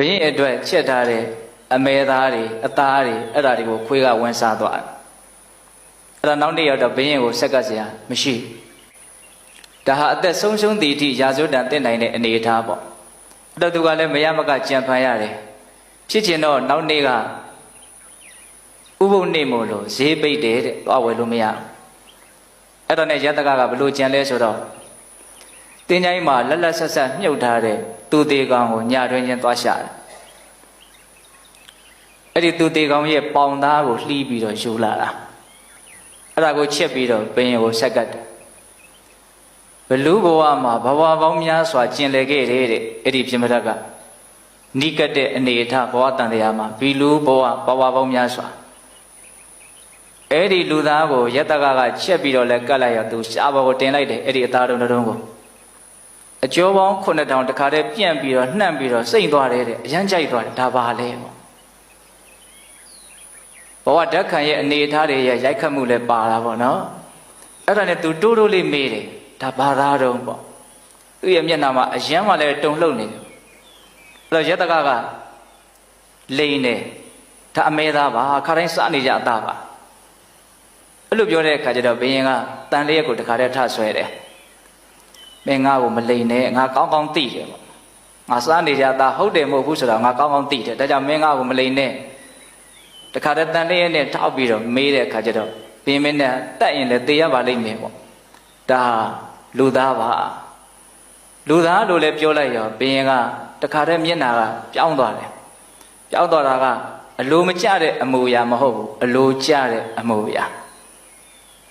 ရင်အတွက်ချက်ထားတဲ့အမဲသားတွေအသားတွေအဲ့ဒါတွေကိုခွေးကဝင်စားသွားတယ်အဲ့ဒါနောက်နေ့ရောက်တော့ဘရင်ကိုဆက်ကပ်စရာမရှိဒါဟာအသက်ဆုံးရှုံးသည့်အထိရာဇဝတ္တန်တက်နိုင်တဲ့အနေအထားပေါ့အဲ့တော့သူကလည်းမရမကကြံဖန်ရတယ်ဖြစ်ချင်တော့နောက်နေ့ကဥပုပ်နေ့မို့လို့ဈေးပိတ်တယ်တဲ့သွားဝယ်လို့မရအဲ့တော့နဲ့ရတကကဘလို့ကြံလဲဆိုတော့တင်းချိုင်းမှာလက်လက်ဆက်ဆက်မြုပ်ထားတဲ့သူသေးကောင်ကိုညတွင်ချင်းသွားရှာတယ်အဲ့ဒီသူသေးကောင်ရဲ့ပေါင်သားကိုလှီးပြီးတော့ယူလာတာအဲ့ဒါကိုချက်ပြီးတော့ဘယင်ကိုဆက်ကတ်တယ်ဘလူဘဝမှာဘဝပေါင်းများစွာကျင်လည်ခဲ့တဲ့အဲ့ဒီပြမရကနိကတဲ့အနေအထားဘဝတန်တရားမှာဘီလူဘဝပေါင်းများစွာအဲ့ဒီလူသားကိုယတကကချက်ပြီးတော့လဲကတ်လိုက်ရသူရှားဘောကိုတင်လိုက်တယ်အဲ့ဒီအသားတုံးတုံးကိုအကျော်ပေါင်း9000တခါတည်းပြန့်ပြီးတော့နှံ့ပြီးတော့စိမ့်သွားတယ်တဲ့အရန်ကြိုက်သွားတယ်ဒါပါလဲပေါ့ဘဝဓာတ်ခံရဲ့အနေအထားတွေရဲ့ရိုက်ခတ်မှုလည်းပါတာပေါ့နော်အဲ့ဒါနဲ့သူတိုးတိုးလေးမေးတယ်ဒါဘာသာတုံးပေါ့သူ့ရဲ့မျက်နှာမှာအရန်မှလည်းတုံလှုပ်နေတယ်အဲ့တော့ယတကကလိန်တယ်ဒါအမဲသားပါခါတိုင်းစားနေကြအသားပါအဲ့လိုပြောတဲ့အခါကျတော့ဘယင်ကတန်လျက်ကိုတခါတည်းထဆွဲတယ်မင်းငါ့ကိုမလိန်နဲ့ငါကောင်းကောင်းသိတယ်ပေါ့ငါစားနေကြအသားဟုတ်တယ်မဟုတ်ဘူးဆိုတော့ငါကောင်းကောင်းသိတယ်ဒါကြောင့်မင်းငါ့ကိုမလိန်နဲ့တခါတည်းတန်လျက်နဲ့ထောက်ပြီးတော့မေးတဲ့အခါကျတော့ဘယင်မင်းနဲ့တက်ရင်လည်းသေရပါလိမ့်မယ်ပေါ့ဒါလူသားပါလူသားလို့လည်းပြောလိုက်ရောဘယင်ကတခါတည်းမျက်နာကပြောင်းသွားတယ်ပြောင်းသွားတာကအလိုမကျတဲ့အမူအရာမဟုတ်ဘူးအလိုကျတဲ့အမူအရာ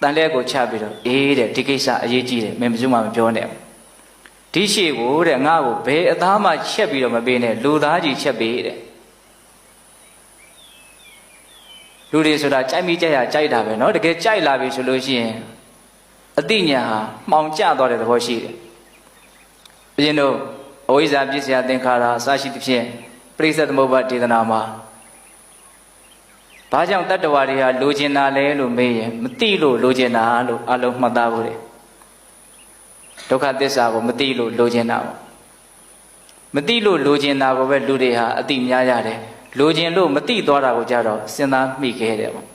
တန်လျက်ကိုချပြီးတော့အေးတဲ့ဒီကိစ္စအရေးကြီးတယ်မင်းဘယ်သူမှမပြောနဲ့ဒီရှိကိုတဲ့ငါ့ကိုဘယ်အသားမှချက်ပြီးတော့မပေးနဲ့လူသားကြီးချက်ပေးတဲ့လူတွေဆိုတာကြိုက်မိကြရကြိုက်တာပဲเนาะတကယ်ကြိုက်လာပြီဆိုလို့ရှိရင်အတိညာဟာမှောင်ကျသွားတဲ့သဘောရှိတယ်ဘုရင်တို့အဝိဇ္ဇာပစ္စယသင်္ခါရအစရှိသဖြင့်ပရိစ္ဆေသမုပ္ပါဒေသနာမှာဘာကြောင့်တတ္တဝါတွေဟာလိုချင်တာလဲလို့မေးရင်မသိလို့လိုချင်တာလို့အလုံးမှတ်သားဖို့တယ်ဒုက္ခသစ္စာကိုမသိလို့လိုချင်တာပေါ့မသိလို့လိုချင်တာကိုပဲလူတွေဟာအတိများရတယ်လိုချင်လို့မသိသွားတာကိုကြတော့စဉ်းစားမိခဲ့တယ်ပေါ့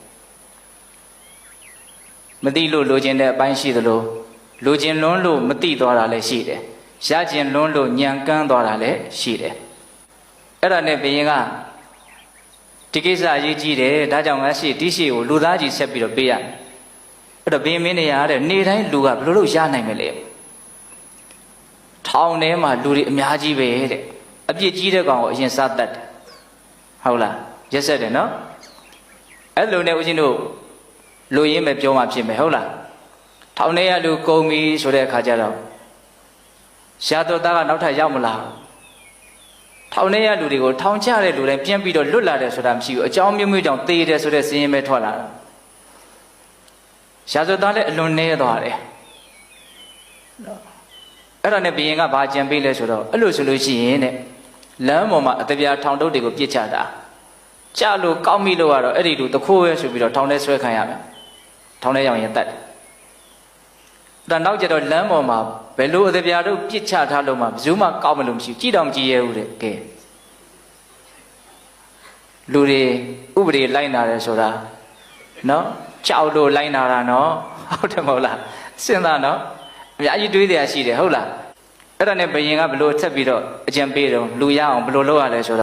မသိလို့လိုချင်တဲ့အပိုင်းရှိသလိုလိုချင်လွန်းလို့မသိသွားတာလည်းရှိတယ်ရချင်လွန်းလို့ညံကန်းသွားတာလည်းရှိတယ်အဲ့ဒါနဲ့ဘုရင်ကဒီကိစ္စအရေးကြီးတယ်ဒါကြောင့်ငါရှိဒီရှိကိုလူသားကြီးဆက်ပြီးတော့ပေးရမယ်အဲ့တော့ဘုရင်မင်းနေရတဲ့နေတိုင်းလူကဘယ်လိုလုပ်ရနိုင်မလဲထောင်ထဲမှာလူတွေအများကြီးပဲတဲ့အပြစ်ကြီးတဲ့ကောင်ကိုအရင်စားတတ်တယ်ဟုတ်လားရက်ဆက်တယ်နော်အဲ့လိုနဲ့ဦးဇင်းတို့လူရင်းပဲပြောမှဖြစ်မယ်ဟုတ်လားထောင်ထဲကလူကုန်ပြီဆိုတဲ့အခါကျတော့ရှားတော်သားကနောက်ထပ်ရောက်မလာထောင်ထဲကလူတွေကိုထောင်ချတဲ့လူတိုင်းပြန်ပြီးတော့လွတ်လာတယ်ဆိုတာမရှိဘူးအကြောင်းမျိုးမျိုးကြောင့်သေတယ်ဆိုတဲ့စည်ရင်ပဲထွက်လာတာရှားတော်သားလည်းအလွန်နည်းသွားတယ်အဲ့ဒါနဲ့ဘုရင်ကဘာကြံပေးလဲဆိုတော့အဲ့လိုဆိုလို့ရှိရင်တဲ့လမ်းပေါ်မှာအတပြားထောင်တုပ်တွေကိုပြစ်ချတာကြလို့ကောက်မိလို့ကတော့အဲ့ဒီလူတခိုးပဲဆိုပြီးတော့ထောင်ထဲဆွဲခံရမယ်ထောင်ထဲရောက်ရင်တတ်တယ်ဒါနောက်ကျတော့လမ်းပေါ်မှာဘယ်လိုအတပြားတို့ပြစ်ချထားလို့မှဘယ်သူမှကောက်မလို့မရှိဘူးကြည်တော်မကြည်ရဲဘူးတဲ့ကဲလူတွေဥပဒေလိုက်နာတယ်ဆိုတာနော်ကြောက်လို့လိုက်နာတာနော်ဟုတ်တယ်မဟုတ်လားစဉ်းစားနော်အများကြီးတွေးတရားရှိတယ်ဟုတ်လားအဲ့ဒါနဲ့ဘယင်ကဘယ်လိုဆက်ပြီးတော့အကြံပေးတော့လူရအောင်ဘယ်လိုလုပ်ရလဲဆိုတော့